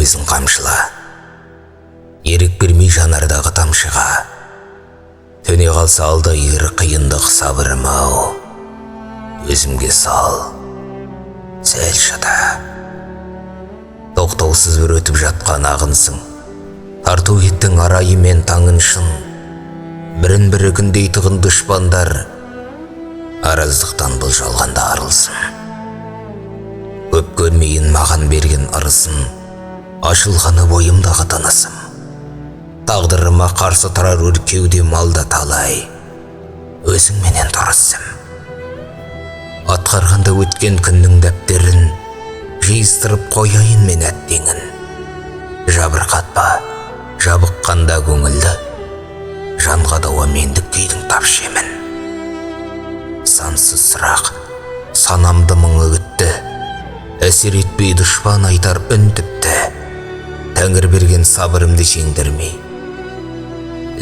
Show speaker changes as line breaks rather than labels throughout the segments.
көзін қамшыла, ерік бермей жанардағы тамшыға. Төне қалса алда ер қиындық сабырым-ау, өзімге сал, сәл шыда. Тоқтаусыз бір өтіп жатқан ағынсың, тарту еттің арайы мен таңын шын. Бірін-бірі күндей тығын дұшпандар, араздықтан бұл жалғанда арылсын. Көп көрмейін маған берген ырысын, ашылғаны бойымдағы тынысым. Тағдырыма қарсы тұрар өркеудем алда талай, өзіңменен тұрысым. Атқарғанда өткен күннің дәптерін, жиыстырып қояйын мен әттеңін. Жабырқатпа, жабыққанда көңілді, жанға дауа мендік күйдің тапшемін. Сансыз сұрақ, санамды мұңы өтті, әсер етпей дұшпан айтар үн тіпті. Тәңір берген сабырымды жеңдірмей,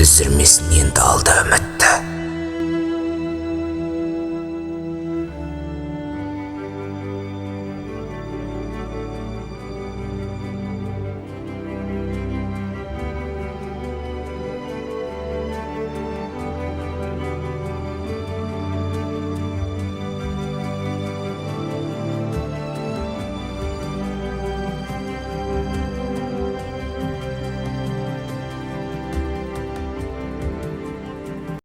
үздірмесін енді алда үмітті.